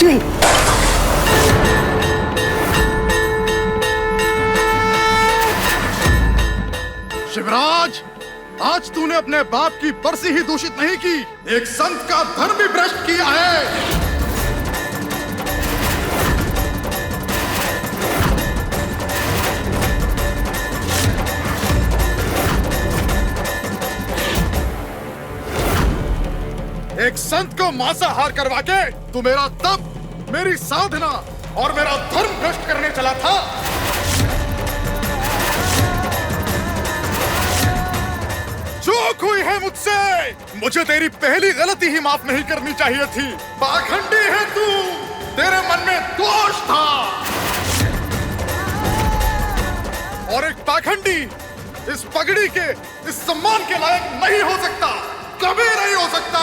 गुरुजी। शिवराज, आज तूने अपने बाप की बरसी ही दूषित नहीं की, एक संत का धर्म भी भ्रष्ट किया है। एक संत को मांसाहार करवा के तू मेरा तप, मेरी साधना और मेरा धर्म भ्रष्ट करने चला था। चूक हुई है मुझसे, मुझे तेरी पहली गलती ही माफ नहीं करनी चाहिए थी। पाखंडी है तू, तेरे मन में दोष था। और एक पाखंडी इस पगड़ी के, इस सम्मान के लायक नहीं हो सकता, कभी नहीं हो सकता।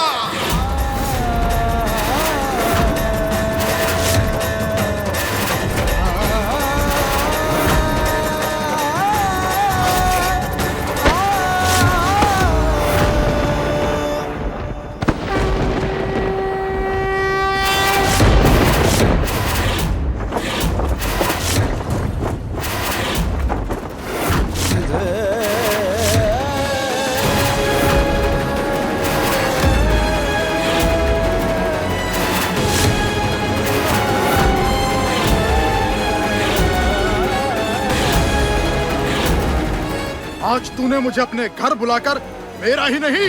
आज तूने मुझे अपने घर बुलाकर मेरा ही नहीं,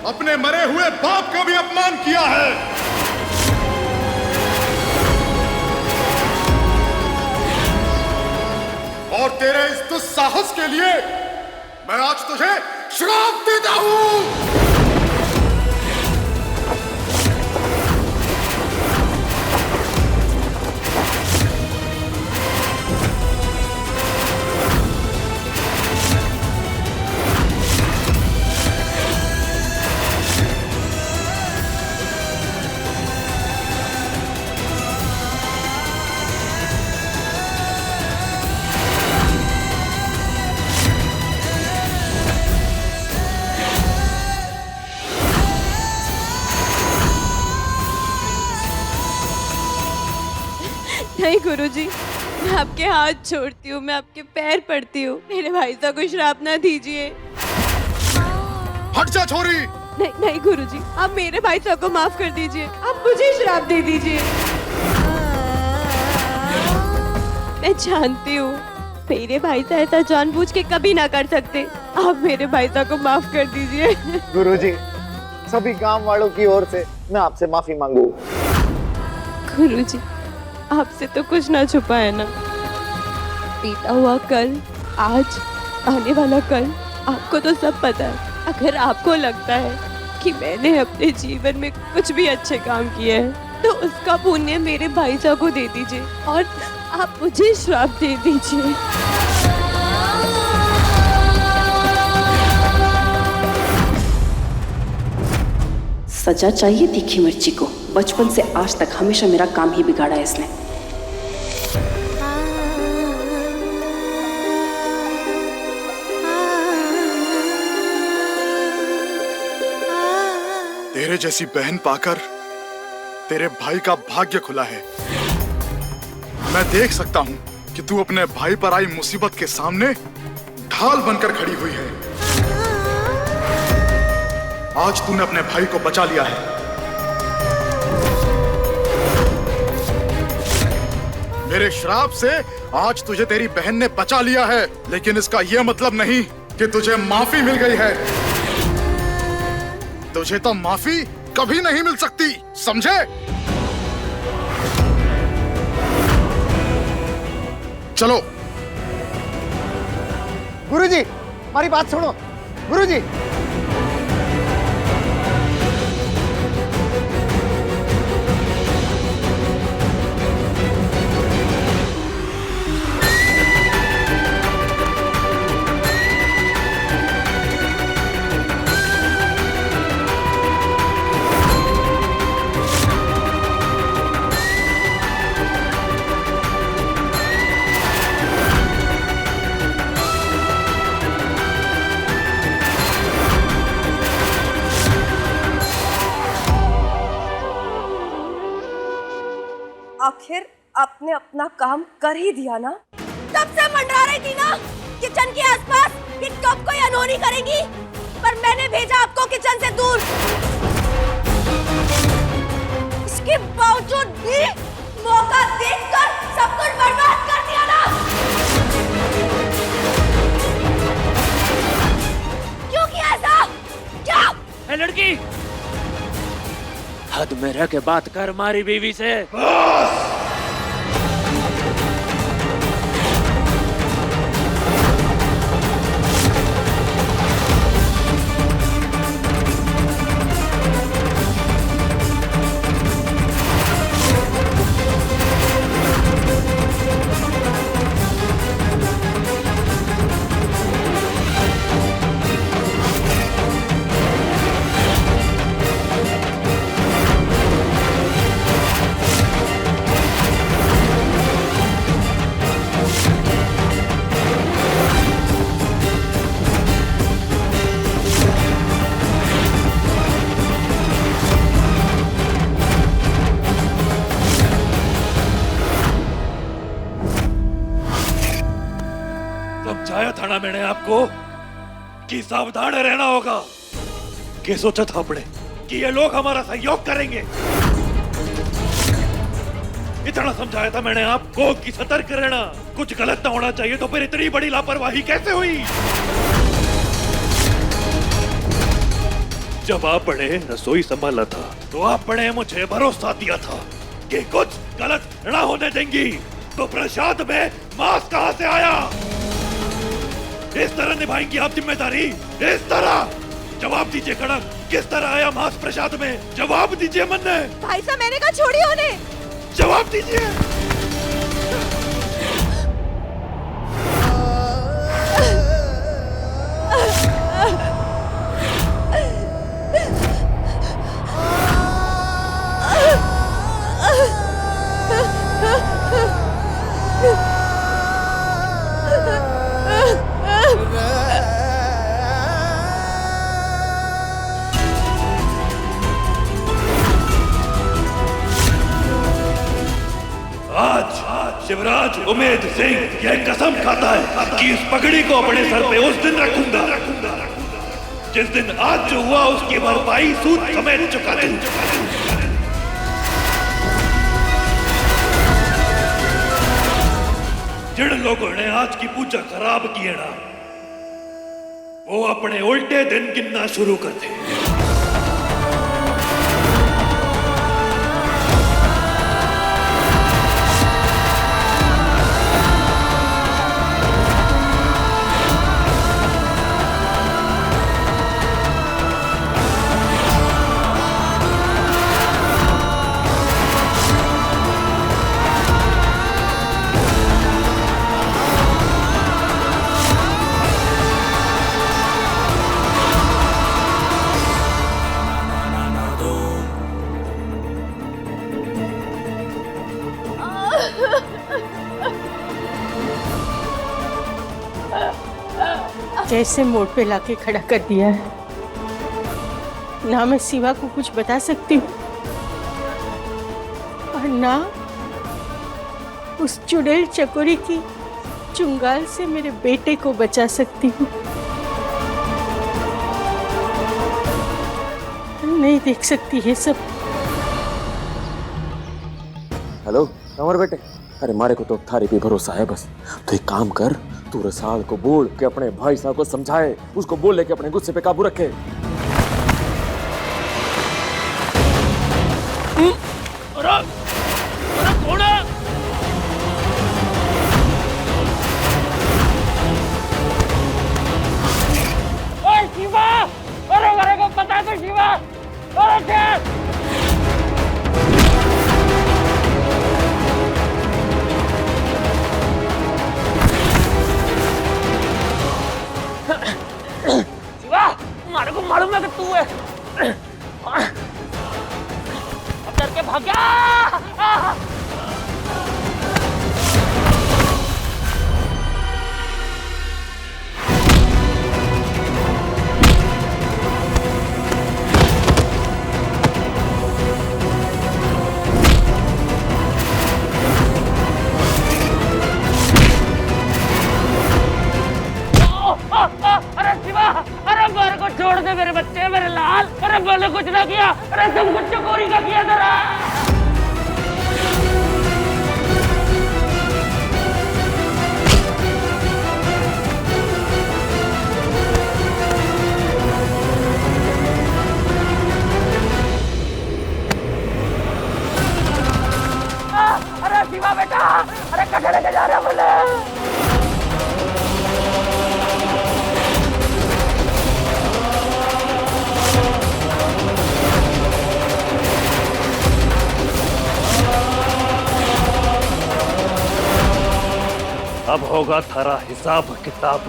अपने मरे हुए बाप का भी अपमान किया है। और तेरे इस दुस्साहस के लिए मैं आज तुझे श्राप देता हूं। नहीं गुरुजी, मैं आपके हाथ छोड़ती हूँ, मैं आपके पैर पड़ती हूँ, मेरे भाई साहब को श्राप ना दीजिए। हट जा छोरी। नहीं नहीं गुरुजी, आप मेरे भाई साहब को माफ कर दीजिए, आप मुझे श्राप दे दीजिए। मैं जानती हूँ मेरे भाई साहब ऐसा जानबूझ के कभी ना कर सकते, आप मेरे भाई साहब को माफ कर दीजिए। गुरुजी, सभी गांव वालों की ओर से मैं आपसे माफी मांगू। गुरुजी, आपसे तो कुछ ना छुपा है ना। बीता हुआ कल, आज, आने वाला कल, आपको तो सब पता है। अगर आपको लगता है कि मैंने अपने जीवन में कुछ भी अच्छे काम किए हैं तो उसका पुण्य मेरे भाई साहब को दे दीजिए और आप मुझे श्राप दे दीजिए। सजा चाहिए तीखी मिर्ची को। बचपन से आज तक हमेशा मेरा काम ही बिगाड़ा है इसने। तेरे जैसी बहन पाकर तेरे भाई का भाग्य खुला है। मैं देख सकता हूँ कि तू अपने भाई पर आई मुसीबत के सामने ढाल बनकर खड़ी हुई है। आज तूने अपने भाई को बचा लिया है। मेरे श्राप से आज तुझे तेरी बहन ने बचा लिया है, लेकिन इसका यह मतलब नहीं कि तुझे माफी मिल गई है। तुझे तो माफी कभी नहीं मिल सकती, समझे? चलो। गुरुजी, हमारी बात सुनो। गुरुजी, आपने अपना काम कर ही दिया ना। तब से मंडरा रही थी ना किचन के आसपास कि कब कोई अनहोनी करेंगी, पर मैंने भेजा आपको किचन से दूर। इसके बावजूद भी मौका देखकर सब कुछ बर्बाद कर दिया ना। क्यों किया ऐसा? क्या? ए लड़की, हद में रह के बात कर हमारी बीवी से। समझाया था ना मैंने आपको कि सावधान रहना होगा। क्या सोचा था आपने कि ये लोग हमारा सहयोग करेंगे? इतना समझाया था मैंने आपको कि सतर्क रहना, कुछ गलत ना होना चाहिए। तो फिर इतनी बड़ी लापरवाही कैसे हुई? जब आपने रसोई संभाला था तो आपने मुझे भरोसा दिया था कि कुछ गलत ना होने देंगी। तो प्रसाद में मांस कहां से आया? इस तरह निभाएंगी आप जिम्मेदारी? इस तरह? जवाब दीजिए कड़क, किस तरह आया मांस प्रसाद में? जवाब दीजिए मन्ने। भाई साहब मैंने कहा छोड़ी होने। जवाब दीजिए। आज शिवराज उमेद सिंह यह कसम खाता है कि इस पगड़ी को अपने सर पे उस दिन रखूंगा जिस दिन आज जो हुआ उसकी भरपाई सूद समेत चुका दूं। जिन लोगों ने आज की पूजा खराब की है ना, वो अपने उल्टे दिन गिनना शुरू कर दे। जैसे मोड़ पे लाके खड़ा कर दिया है ना, मैं शिवा को कुछ बता सकती हूँ और ना उस चुड़ैल चकोरी की चुंगाल से मेरे बेटे को बचा सकती हूँ। नहीं देख सकती ये सब। हेलो अमर बेटे, अरे मारे को तो थारे पे भरोसा है बस। तो एक काम कर, तू रसाल को बोल के अपने भाई साहब को समझाए, उसको बोले कि अपने गुस्से पे काबू रखे। कौन है? ओए शिवा, अरे मेरे को पता तो शिवा, अरे क्या? मारे को मालूम है कि तू है। अब डर के भाग गया। छोड़ दे मेरे बच्चे, मेरे लाल। अरे मैंने कुछ ना किया, अरे तुम कुछ चकोरी का किया जरा। अरे शिवा बेटा, अरे कहाँ लेके जा रहे हो मुझे? अब होगा थारा हिसाब किताब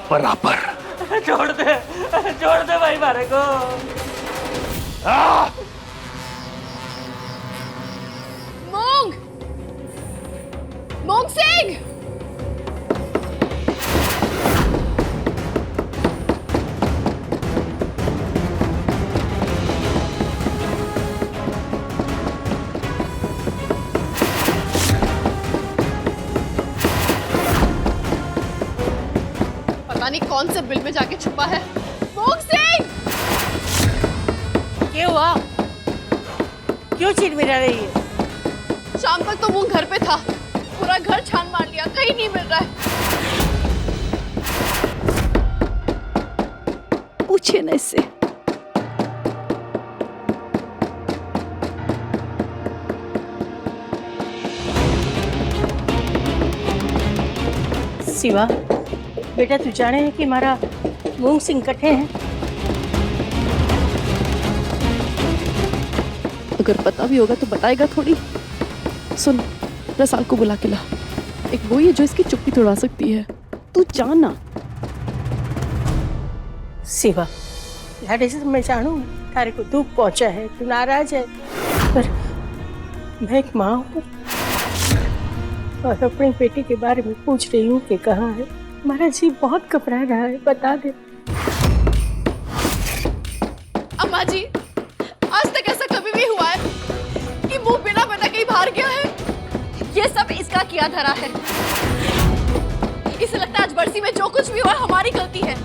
बराबर। छोड़ दे भाई मारे को। मूंग मूंग सिंह, पता नहीं कौन से बिल में जाके छुपा है। मूंग सिंह, क्या हुआ? क्यों चिड़मिड़ा रही है? शाम तक तो मूंग घर पे था, पूरा घर छान मार लिया, कहीं नहीं मिल रहा है। पूछिए ना इससे। शिवा बेटा, तू जाने है कि हमारा मूंग सिंह कटे हैं? अगर पता भी होगा तो बताएगा थोड़ी। सुन, रसाल को बुला के ला। एक वो ही है जो इसकी चुप्पी तोड़ा सकती है। तू जाना। शिवा लाडे से मैं जानू तारे को दुख पहुंचा है, तू नाराज है, पर मैं एक माँ हूँ और अपने बेटे के बारे में पूछ रही हूँ कि कहाँ है। हमारा जी बहुत घबरा रहा है, बता दे। अम्मा जी, आज तक ऐसा कभी भी हुआ है कि मुंह बिना पता कहीं बाहर गया है? ये सब इसका किया धरा है। इसे लगता है आज बरसी में जो कुछ भी हुआ हमारी गलती है।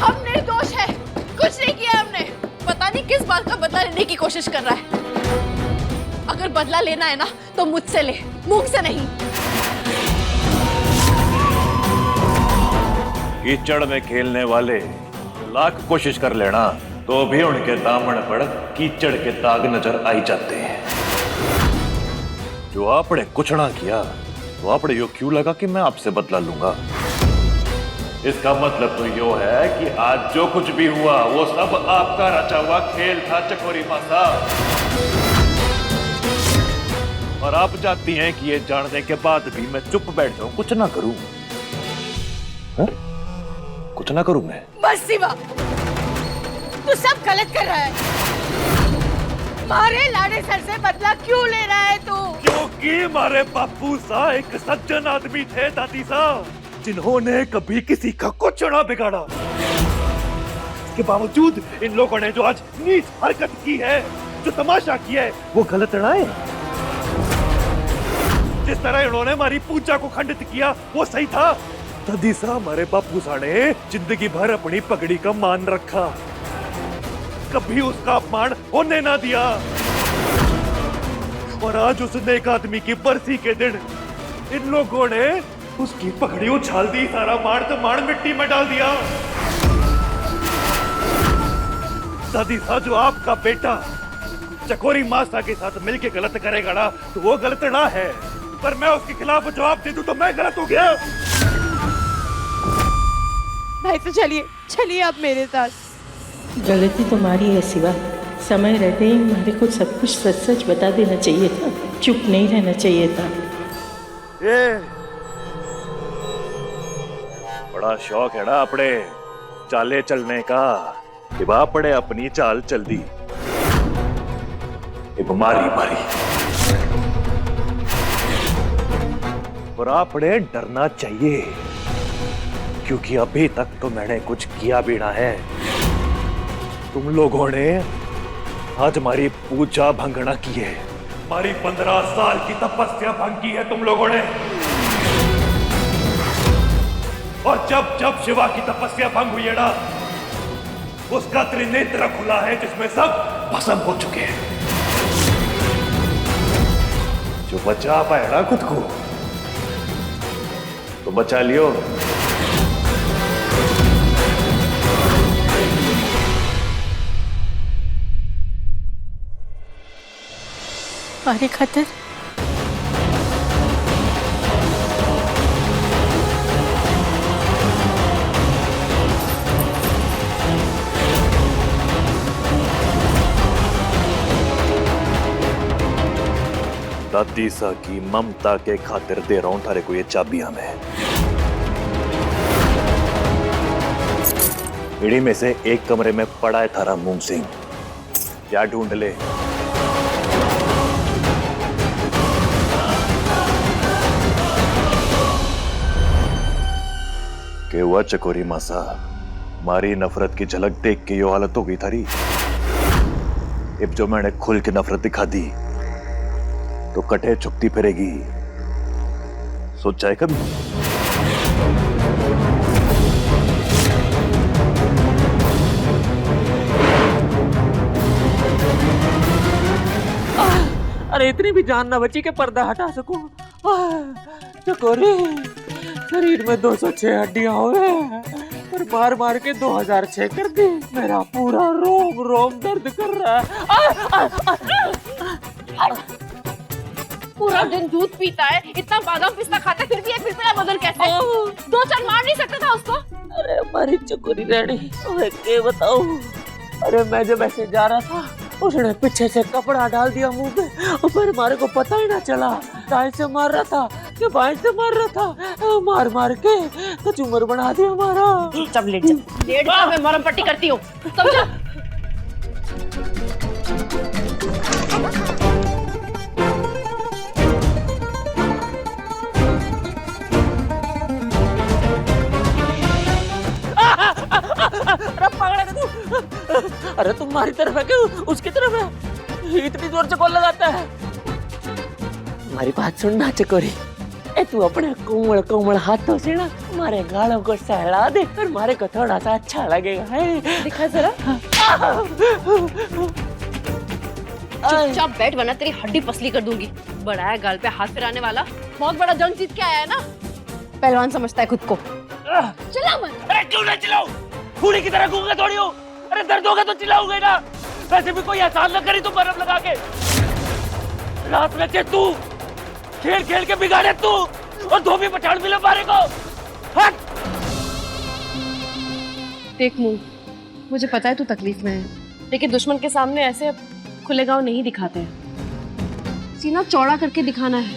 हम निर्दोष है, कुछ नहीं किया हमने। पता नहीं किस बात का बदला लेने की कोशिश कर रहा है। अगर बदला लेना है ना तो मुझसे ले, मूंग से नहीं। कीचड़ में खेलने वाले लाख कोशिश कर लेना तो भी उनके दामन पर कीचड़ के दाग नजर आई जाते हैं। जो आपने कुछ ना किया तो आपने यो क्यों लगा कि मैं आपसे बदला लूंगा? इसका मतलब तो यो है कि आज जो कुछ भी हुआ वो सब आपका रचा हुआ खेल था चकोरी मासा। और आप चाहती हैं कि ये जानने के बाद भी मैं चुप बैठ जाऊं, कुछ ना करूं? है? कुछ ना करूं मैं? बस शिवा, तू सब गलत कर रहा है। मारे लाडे सर से बदला क्यों ले रहा है तू? क्योंकि हमारे बापू सा एक सज्जन आदमी थे दादी साहब, जिन्होंने कभी किसी का कुछ ना बिगाड़ा। इसके बावजूद इन लोगों ने जो आज नीच हरकत की है, जो तमाशा किया है, वो गलत ना है। जिस तरह इन्होंने हमारी पूजा को खंडित किया वो सही था। दादी साहब, हमारे बापू सा ने जिंदगी भर अपनी पगड़ी का मान रखा, कभी उसका अपमान होने ना दिया। और आज उस नेक आदमी की बरसी के दिन इन लोगों ने उसकी पगड़ी उछाल दी, सारा मान मिट्टी में डाल दिया। दादी साहब, जो आपका बेटा चकोरी मासा के साथ मिलके गलत करेगा ना तो वो गलत ना है, पर मैं उसके खिलाफ जवाब दे दूं तो मैं गलत हो गया। भाई तो चलिए आप मेरे साथ। गलती तुम्हारी है शिवा, समय रहते ही हमारे को सब कुछ सच सच बता देना चाहिए था, चुप नहीं रहना चाहिए था। ये बड़ा शौक है ना अपने चाले चलने का, कि बापड़े अपनी चाल चल दी, मारी मारी। और आपने डरना चाहिए, क्योंकि अभी तक तो मैंने कुछ किया भी ना है। तुम लोगों ने आज हमारी पूजा भंगना की है, हमारी 15 साल की तपस्या भंग की है तुम लोगों ने। और जब जब शिवा की तपस्या भंग हुई है ना, उसका त्रिनेत्र खुला है जिसमें सब भस्म हो चुके हैं। जो बचा पाए ना खुद को तो बचा लियो। हमारी खातिर दादी सा की ममता के खातिर दे रहा हूं थारे को ये चाबियां मैं। इड़ी में से एक कमरे में पड़ा है थारा मूंग सिंह, क्या ढूंढ ले। के हुआ चकोरी मासा, मारी नफरत की झलक देख के यो हालत हो गई थारी। अब जो मैंने खुल के नफरत दिखा दी तो कटे चुकती फिरेगी, सोचा है कभी? अरे इतनी भी जान ना बची के पर्दा हटा सकूं। चकोरी, शरीर में 206 हड्डियां हो गए और मार मार के 2006 कर दी। मेरा पूरा रोम रोम दर्द कर रहा है। पूरा दिन दूध पीता है, इतना बादाम पिस्ता खाता है, फिर भी एक पिस्ता बदल कैसे? 2-4 मार नहीं सकता था उसको? अरे हमारी चकोरी रानी, मैं क्या बताऊं। अरे मैं जब ऐसे जा रहा था उसने पीछे से कपड़ा डाल दिया मुंह पे और फिर हमारे को पता ही ना चला दाएं से मार रहा था कि बाएं से मार रहा था। मार मार के कचूमर बना दिया हमारा। चल लेट जा, लेट जा, मैं मरहम पट्टी करती हूँ। समझा? अरे तुम्हारी तरफ है क्या उसकी तरफ है? इतनी जोर से कौन लगाता है? हमारी बात सुनना चकोरी, ए तू अपने कोमल कोमल हाथों से ना हमारे गालों को सहला दे और हमारे को थोड़ा सा अच्छा लगेगा। है दिखा जरा। चुपचाप बैठ वरना तेरी हड्डी पसली कर दूंगी। बड़ा है गाल पे हाथ फिराने वाला, बहुत बड़ा जंग जीत के आया है ना, पहलवान समझता है खुद को। चिल्ला मत। अरे क्यों ना चिल्लाऊं? खूनी की तरह गूंगा थोड़ी हो। अरे दर्द होगा तो चिल्लाओगे ना, वैसे भी कोई एहसान न करी तो बर्फ लगा के। रात में तू खेल खेल के बिगाड़े तू और धोबी पठान मिले मारे को। हट! देख मुंह, मुझे पता है तू तकलीफ में है, लेकिन दुश्मन के सामने ऐसे खुले गाँव नहीं दिखाते हैं। सीना चौड़ा करके दिखाना है।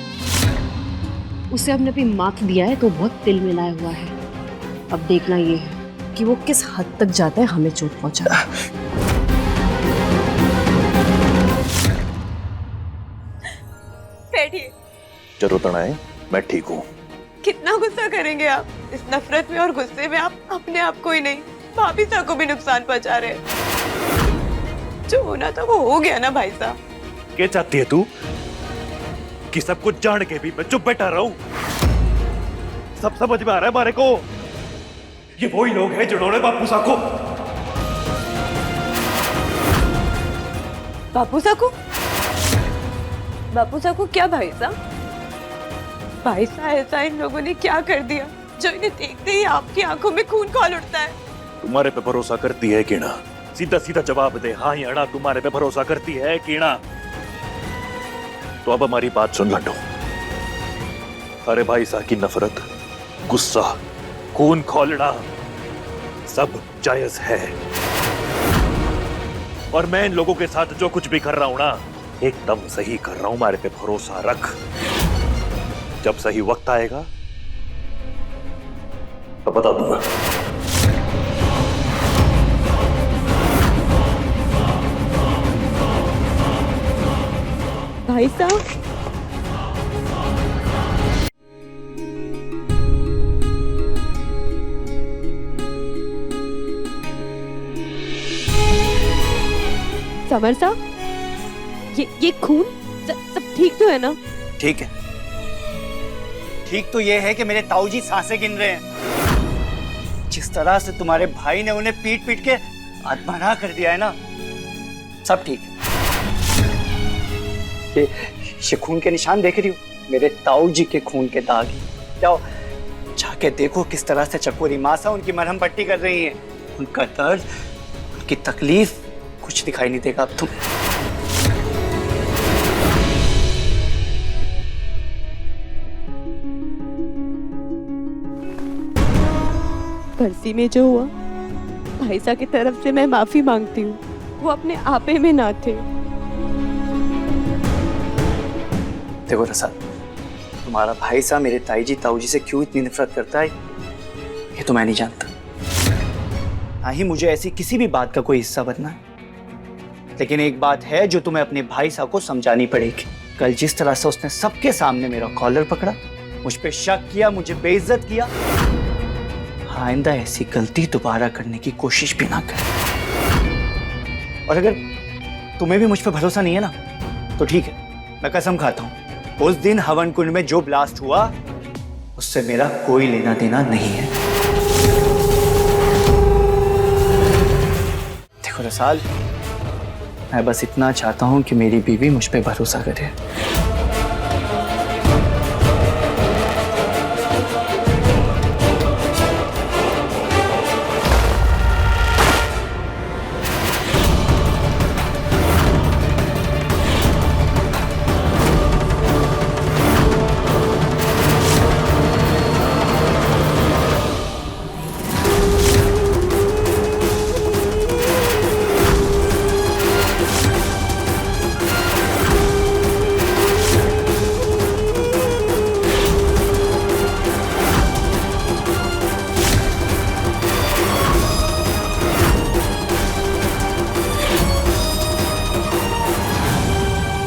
उसे हमने भी मात दिया है तो बहुत तिल मिलाया हुआ है। अब देखना ये है कि वो किस हद तक जाता है हमें चोट पहुंचाना। बैठिए। जरूरत ना है, मैं ठीक हूँ। कितना गुस्सा करेंगे आप? इस नफरत में और गुस्से में आप अपने आप को ही नहीं, भाभी साहब को भी नुकसान पहुंचा रहे हैं। जो होना था वो हो गया ना भाई साहब। क्या चाहती है तू कि सब कुछ जान के भी मैं चुप बैठा रहूं? सब समझ में आ रहा है हमारे को। ये वही लोग हैं जिन्होंने बापू साहब को बापू साहब को क्या भाई साहब? भाई साहब ऐसा इन लोगों ने क्या कर दिया जो इन्हें देखते ही आपकी आंखों में खून खौल उठता है? तुम्हारे पे भरोसा करती है कि ना? सीधा सीधा जवाब दे, हाँ या ना। तुम्हारे पे भरोसा करती है कि ना? तो अब हमारी बात सुन लड्डू। अरे भाई साहब की नफरत, गुस्सा, खून खौलना सब जायज है, और मैं इन लोगों के साथ जो कुछ भी कर रहा हूं ना, एकदम सही कर रहा हूं। हमारे पे भरोसा रख। जब सही वक्त आएगा तो बता दूंगा। भाई साहब, समर साहब, ये खून सब ठीक तो है ना? ठीक है। ठीक तो ये है कि मेरे ताऊजी सांसें गिन रहे हैं। जिस तरह से तुम्हारे भाई ने उन्हें पीट पीट के आज मना कर दिया है ना, सब ठीक है। ये खून के निशान देख रही हो, मेरे ताऊ जी के खून के दाग ही। जाओ जाके देखो किस तरह से चकोरी मासा उनकी मरहम पट्टी कर रही है। उनका दर्द, उनकी तकलीफ कुछ दिखाई नहीं देगा अब तुम। बरसी में जो हुआ, भाई साहब की तरफ से मैं माफी मांगती हूँ। वो अपने आपे में ना थे। देखो रसाल, तुम्हारा भाई साहब मेरे ताई जी ताऊ जी से क्यों इतनी नफरत करता है ये तो मैं नहीं जानता, ना ही मुझे ऐसी किसी भी बात का कोई हिस्सा बनना है। लेकिन एक बात है जो तुम्हें अपने भाई साहब को समझानी पड़ेगी। कल जिस तरह से उसने सबके सामने मेरा कॉलर पकड़ा, मुझ पे शक किया, मुझे बेइज्जत किया, आइंदा ऐसी गलती दोबारा करने की कोशिश भी ना कर। और अगर तुम्हें भी मुझ पे भरोसा नहीं है ना तो ठीक है, मैं कसम खाता हूं उस दिन हवन कुंड में जो ब्लास्ट हुआ उससे मेरा कोई लेना देना नहीं है। देखो रसाल, मैं बस इतना चाहता हूं कि मेरी बीवी मुझ पे भरोसा करे।